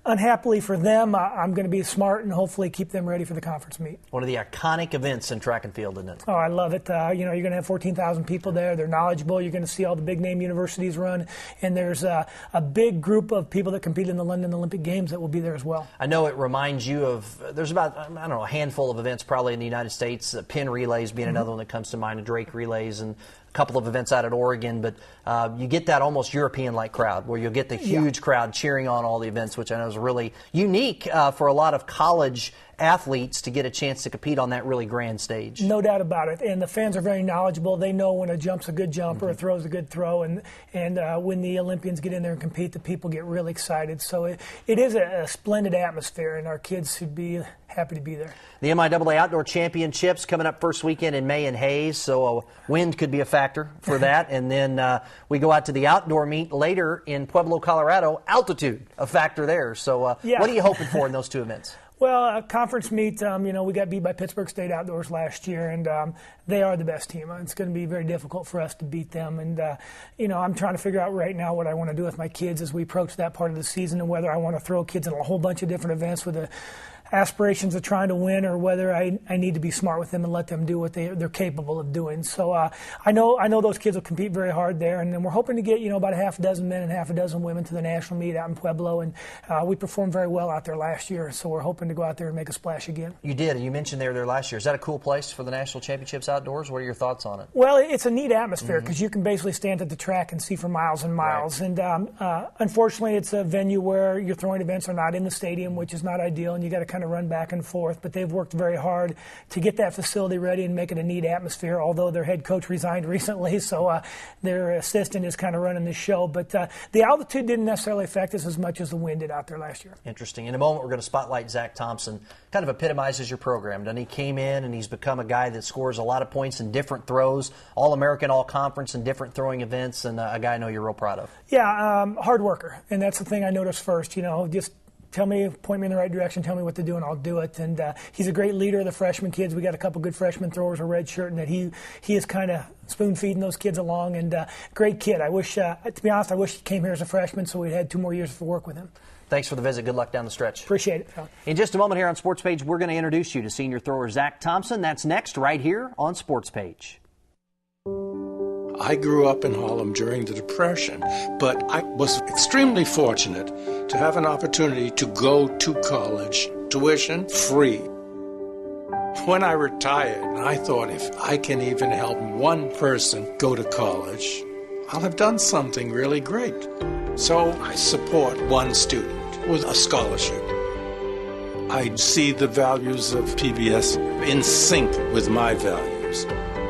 unhappily for them, I'm going to be smart and hopefully keep them ready for the conference meet. One of the iconic events in track and field, isn't it? Oh, I love it. You're going to have 14,000 people there. They're knowledgeable. You're going to see all the big-name universities run. And there's a big group of people that compete in the London Olympic Games that will be there as well. I know it reminds you of, there's about, a handful of events probably in the United States, Penn Relays being another one that comes to mind, the Drake Relays, and couple of events out at Oregon, but you get that almost European-like crowd where you'll get the huge crowd cheering on all the events, which I know is really unique for a lot of college athletes to get a chance to compete on that really grand stage. No doubt about it. And the fans are very knowledgeable. They know when a jump's a good jump or a throw's a good throw. And when the Olympians get in there and compete, the people get really excited. So it is a splendid atmosphere, and our kids should be happy to be there. The MIAA Outdoor Championships coming up first weekend in May in Hayes, so wind could be a factor for that. And then we go out to the outdoor meet later in Pueblo, Colorado. Altitude, a factor there. So what are you hoping for in those two events? Well, a conference meet, we got beat by Pittsburgh State Outdoors last year, and they are the best team. It's going to be very difficult for us to beat them. And, I'm trying to figure out right now what I want to do with my kids as we approach that part of the season, and whether I want to throw kids in a whole bunch of different events with the aspirations of trying to win, or whether I need to be smart with them and let them do what they're capable of doing. So I know those kids will compete very hard there, and then we're hoping to get about a half a dozen men and half a dozen women to the national meet out in Pueblo, and we performed very well out there last year, so we're hoping to go out there and make a splash again. You did. You mentioned they were there last year. Is that a cool place for the national championships outdoors? What are your thoughts on it? Well, it's a neat atmosphere because you can basically stand at the track and see for miles and miles. Right. And unfortunately, it's a venue where your throwing events are not in the stadium, which is not ideal, and you got to kind of run back and forth. But they've worked very hard to get that facility ready and make it a neat atmosphere, although their head coach resigned recently, so their assistant is kind of running the show. But the altitude didn't necessarily affect us as much as the wind did out there last year. Interesting. In a moment, we're going to spotlight Zach Thompson. Kind of epitomizes your program, doesn't he? Came in and he's become a guy that scores a lot of points in different throws, All-American, All-Conference, and different throwing events, and a guy I know you're real proud of. Yeah, hard worker, and that's the thing I noticed first. Just point me in the right direction, tell me what to do, and I'll do it. And he's a great leader of the freshman kids. We got a couple good freshman throwers, a red shirt, and that he is kind of spoon-feeding those kids along. And great kid. I wish, to be honest, I wish he came here as a freshman so we'd had 2 more years of work with him. Thanks for the visit. Good luck down the stretch. Appreciate it, Phil. In just a moment here on Sportspage, we're going to introduce you to senior thrower Zach Thompson. That's next right here on Sportspage. I grew up in Harlem during the Depression, but I was extremely fortunate to have an opportunity to go to college, tuition free. When I retired, I thought if I can even help one person go to college, I'll have done something really great. So I support one student with a scholarship. I see the values of PBS in sync with my values.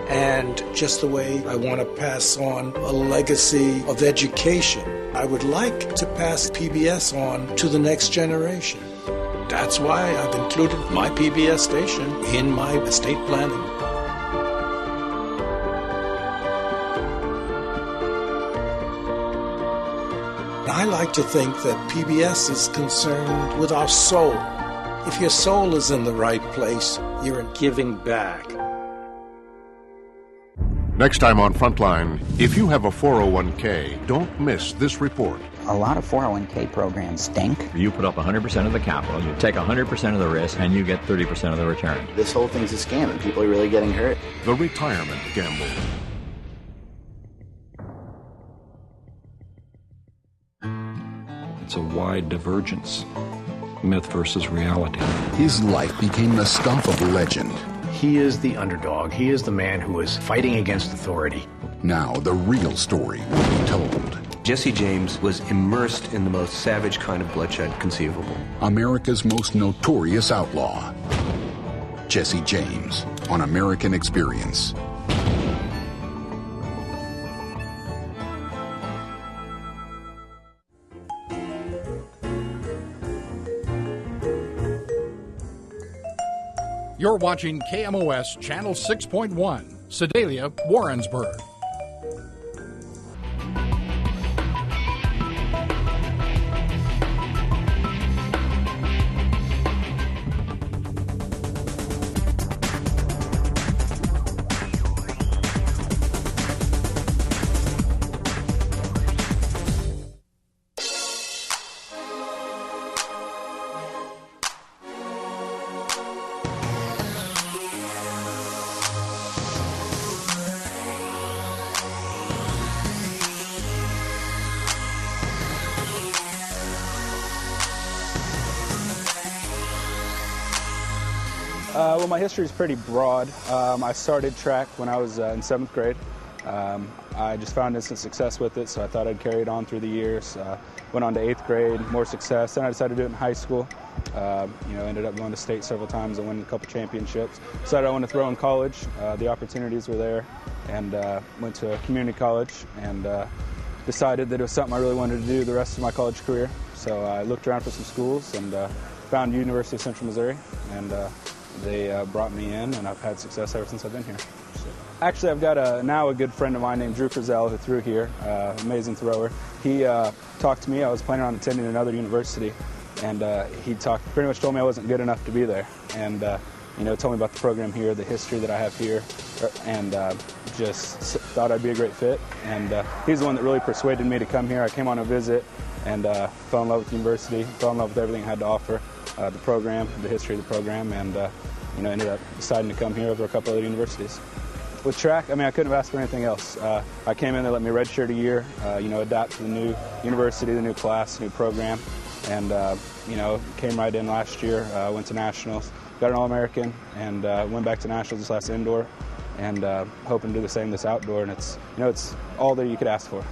And just the way I want to pass on a legacy of education, I would like to pass PBS on to the next generation. That's why I've included my PBS station in my estate planning. I like to think that PBS is concerned with our soul. If your soul is in the right place, you're giving back. Next time on Frontline, if you have a 401k, don't miss this report. A lot of 401k programs stink. You put up 100% of the capital, you take 100% of the risk, and you get 30% of the return. This whole thing's a scam, and people are really getting hurt. The retirement gamble. It's a wide divergence, myth versus reality. His life became an unstoppable legend. He is the underdog. He is the man who is fighting against authority. Now the real story will be told. Jesse James was immersed in the most savage kind of bloodshed conceivable. America's most notorious outlaw. Jesse James on American Experience. You're watching KMOS Channel 6.1, Sedalia, Warrensburg. Well, my history is pretty broad. I started track when I was in 7th grade. I just found instant success with it, so I thought I'd carry it on through the years. Went on to 8th grade, more success. Then I decided to do it in high school. Ended up going to state several times and winning a couple championships. Decided I wanted to throw in college. The opportunities were there, and went to a community college and decided that it was something I really wanted to do the rest of my college career. So I looked around for some schools and found University of Central Missouri, and they brought me in, and I've had success ever since I've been here. So, actually, I've got now a good friend of mine named Drew Frizzell who threw here, amazing thrower. He talked to me. I was planning on attending another university, and he pretty much told me I wasn't good enough to be there, and told me about the program here, the history that I have here, and just thought I'd be a great fit. And he's the one that really persuaded me to come here. I came on a visit and fell in love with the university, fell in love with everything it had to offer, the program, the history of the program, and ended up deciding to come here over a couple other universities. With track, I couldn't have asked for anything else. I came in, they let me redshirt a year, adapt to the new university, the new class, new program, and came right in last year, went to nationals, got an All-American, and went back to nationals this last indoor, and hoping to do the same this outdoor, and it's all that you could ask for.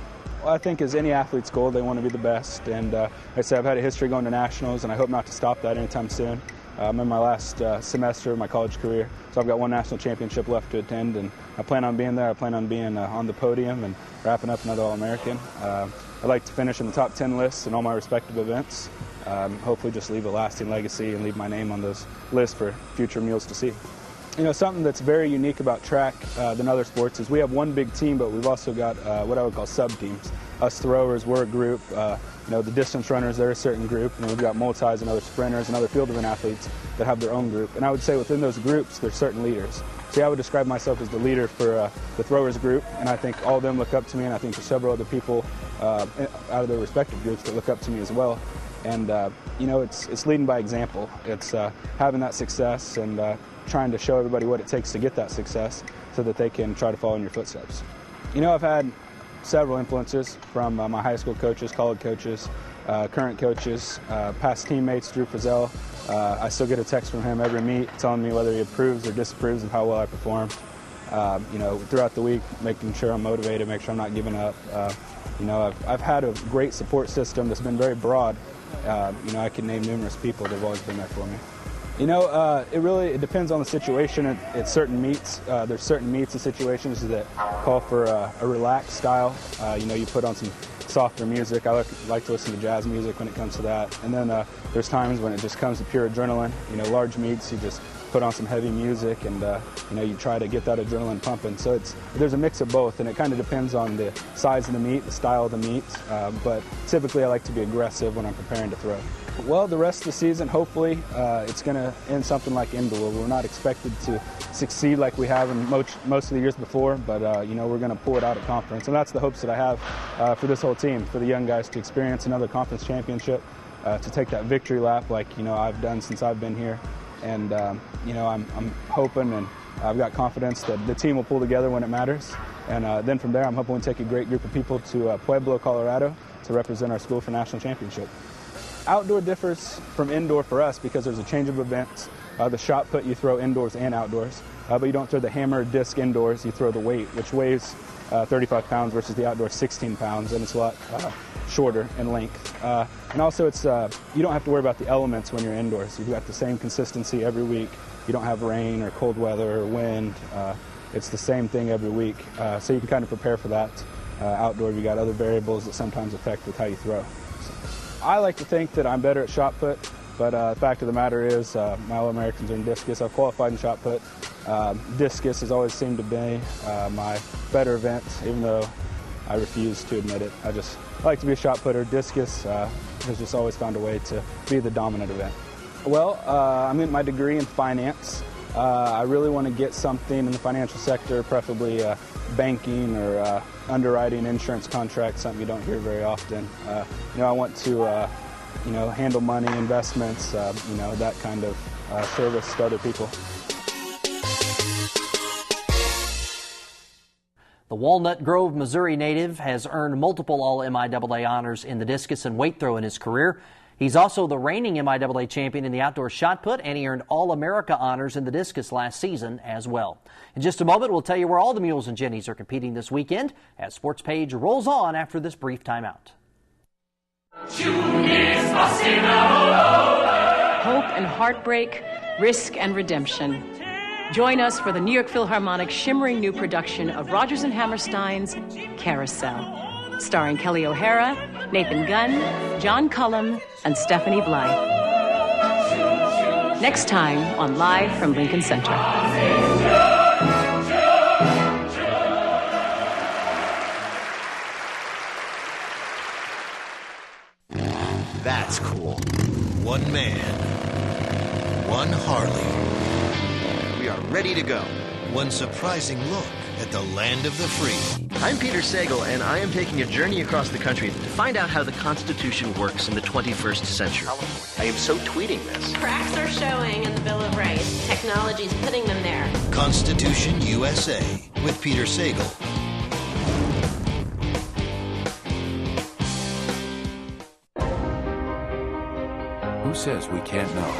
Well, I think as any athlete's goal, they want to be the best, and like I said, I've had a history going to nationals, and I hope not to stop that anytime soon. I'm in my last semester of my college career, so I've got one national championship left to attend, and I plan on being there. I plan on being on the podium and wrapping up another All-American. I'd like to finish in the top 10 lists in all my respective events. Hopefully just leave a lasting legacy and leave my name on those lists for future Mules to see. Something that's very unique about track than other sports is we have one big team, but we've also got what I would call sub-teams. Us throwers, we're a group. The distance runners, they're a certain group. And we've got multis and other sprinters and other field event athletes that have their own group. And I would say within those groups, there's certain leaders. See, I would describe myself as the leader for the throwers group, and I think all of them look up to me, and I think there's several other people out of their respective groups that look up to me as well. And, it's leading by example. It's having that success and trying to show everybody what it takes to get that success so that they can try to follow in your footsteps. I've had several influences from my high school coaches, college coaches, current coaches, past teammates, Drew Frizzell. I still get a text from him every meet telling me whether he approves or disapproves of how well I perform. Throughout the week, making sure I'm motivated, make sure I'm not giving up. I've had a great support system that's been very broad. I can name numerous people that have always been there for me. It depends on the situation at certain meets. There's certain meets and situations that call for a relaxed style. You put on some softer music. I like to listen to jazz music when it comes to that. And then there's times when it just comes to pure adrenaline. Large meets, you just put on some heavy music and you try to get that adrenaline pumping. So there's a mix of both, and it kind of depends on the size of the meet, the style of the meet. But typically I like to be aggressive when I'm preparing to throw. Well, the rest of the season, hopefully, it's going to end something like indoor. We're not expected to succeed like we have in most of the years before, but, we're going to pull it out at conference. And that's the hopes that I have for this whole team, for the young guys to experience another conference championship, to take that victory lap like, I've done since I've been here. And, I'm hoping and I've got confidence that the team will pull together when it matters. And then from there, I'm hoping we take a great group of people to Pueblo, Colorado to represent our school for national championship. Outdoor differs from indoor for us because there's a change of events. The shot put you throw indoors and outdoors, but you don't throw the hammer or disc indoors, you throw the weight, which weighs 35 pounds versus the outdoor 16 pounds, and it's a lot shorter in length. And also it's you don't have to worry about the elements when you're indoors. You've got the same consistency every week. You don't have rain or cold weather or wind. It's the same thing every week, so you can kind of prepare for that. Outdoor, you got other variables that sometimes affect with how you throw. So, I like to think that I'm better at shot put, but the fact of the matter is my All-Americans are in discus. I've qualified in shot put. Discus has always seemed to be my better event, even though I refuse to admit it. I like to be a shot putter. Discus has just always found a way to be the dominant event. Well, I'm getting my degree in finance. I really want to get something in the financial sector, preferably banking or underwriting, insurance contracts, something you don't hear very often. I want to, handle money, investments, that kind of service to other people. The Walnut Grove, Missouri native has earned multiple All-MIAA honors in the discus and weight throw in his career. He's also the reigning MIAA champion in the outdoor shot put, and he earned All-America honors in the discus last season as well. In just a moment, we'll tell you where all the Mules and Jennies are competing this weekend as Sportspage rolls on after this brief timeout. Hope and heartbreak, risk and redemption. Join us for the New York Philharmonic's shimmering new production of Rodgers and Hammerstein's Carousel, starring Kelly O'Hara, Nathan Gunn, John Cullum, and Stephanie Blythe. Next time on Live from Lincoln Center. That's cool. One man, one Harley. We are ready to go. One surprising look at the land of the free. I'm Peter Sagal, and I am taking a journey across the country to find out how the Constitution works in the 21st century. I am so tweeting this. Cracks are showing in the Bill of Rights. Technology's putting them there. Constitution USA with Peter Sagal. Who says we can't know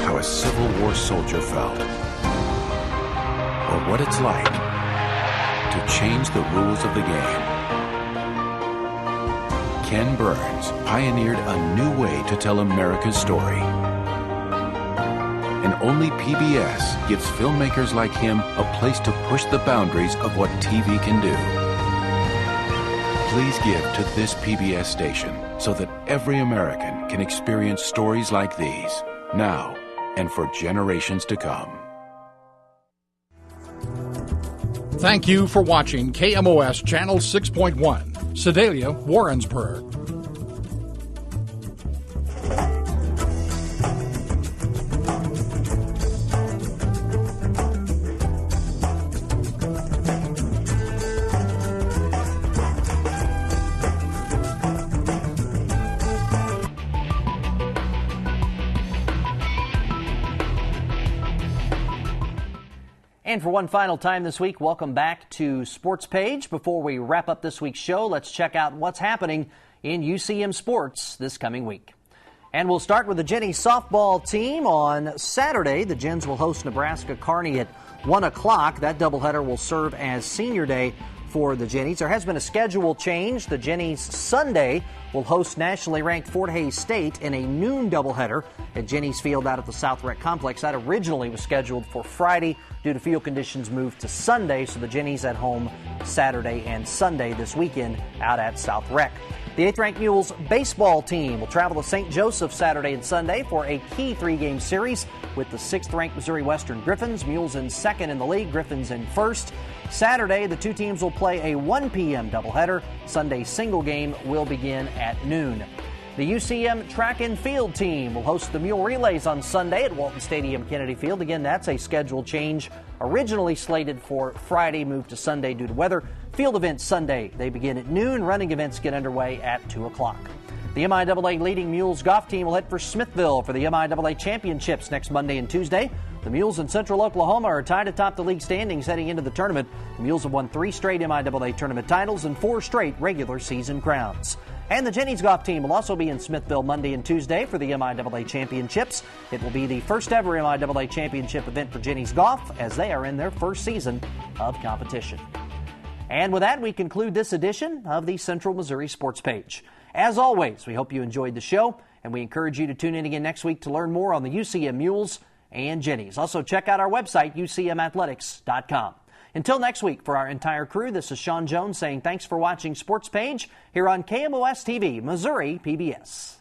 how a Civil War soldier felt, or what it's like to change the rules of the game? Ken Burns pioneered a new way to tell America's story. And only PBS gives filmmakers like him a place to push the boundaries of what TV can do. Please give to this PBS station so that every American can experience stories like these, now and for generations to come. Thank you for watching KMOS Channel 6.1, Sedalia, Warrensburg. And for one final time this week, welcome back to Sportspage. Before we wrap up this week's show, let's check out what's happening in UCM sports this coming week. And we'll start with the Jennies softball team. On Saturday, the Gens will host Nebraska Kearney at 1 o'clock. That doubleheader will serve as senior day for the Jennies. There has been a schedule change. The Jennies Sunday will host nationally ranked Fort Hays State in a noon doubleheader at Jennies Field out at the South Rec Complex. That originally was scheduled for Friday. Due to field conditions, moved to Sunday, so the Jennies at home Saturday and Sunday this weekend out at South Rec. The 8th-ranked Mules baseball team will travel to St. Joseph Saturday and Sunday for a key 3-game series with the 6th-ranked Missouri Western Griffins. Mules in second in the league, Griffins in first. Saturday, the two teams will play a 1 p.m. doubleheader. Sunday's single game will begin at noon. The UCM track and field team will host the Mule Relays on Sunday at Walton Stadium Kennedy Field. Again, that's a scheduled change. Originally slated for Friday, moved to Sunday due to weather. Field events Sunday. They begin at noon. Running events get underway at 2 o'clock. The MIAA leading Mules golf team will head for Smithville for the MIAA championships next Monday and Tuesday. The Mules in Central Oklahoma are tied atop the league standings heading into the tournament. The Mules have won 3 straight MIAA tournament titles and 4 straight regular season crowns. And the Jennies golf team will also be in Smithville Monday and Tuesday for the MIAA Championships. It will be the first ever MIAA Championship event for Jennies golf as they are in their first season of competition. And with that, we conclude this edition of the Central Missouri Sports Page. As always, we hope you enjoyed the show, and we encourage you to tune in again next week to learn more on the UCM Mules and Jennies. Also, check out our website, ucmathletics.com. Until next week, for our entire crew, this is Sean Jones saying thanks for watching Sports Page here on KMOS-TV, Missouri PBS.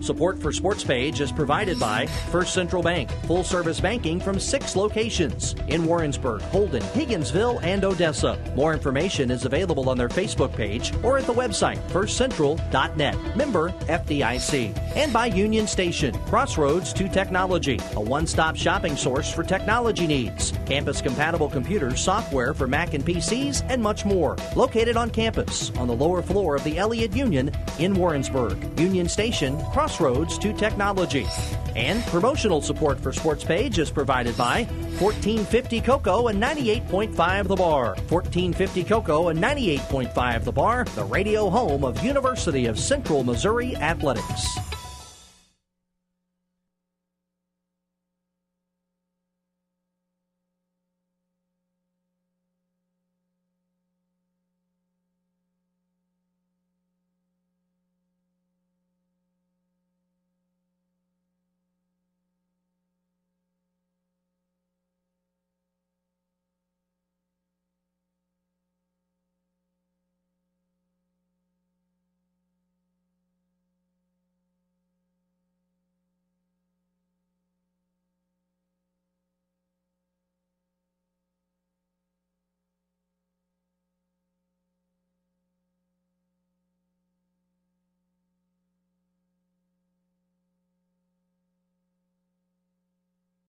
Support for Sports Page is provided by First Central Bank, full-service banking from 6 locations in Warrensburg, Holden, Higginsville, and Odessa. More information is available on their Facebook page or at the website firstcentral.net. Member FDIC. And by Union Station, Crossroads to Technology, a one-stop shopping source for technology needs. Campus-compatible computers, software for Mac and PCs, and much more. Located on campus on the lower floor of the Elliott Union in Warrensburg. Union Station, Crossroads to Technology. And promotional support for Sports Page is provided by 1450 Cocoa and 98.5 The Bar. 1450 Cocoa and 98.5 The Bar, the radio home of University of Central Missouri Athletics.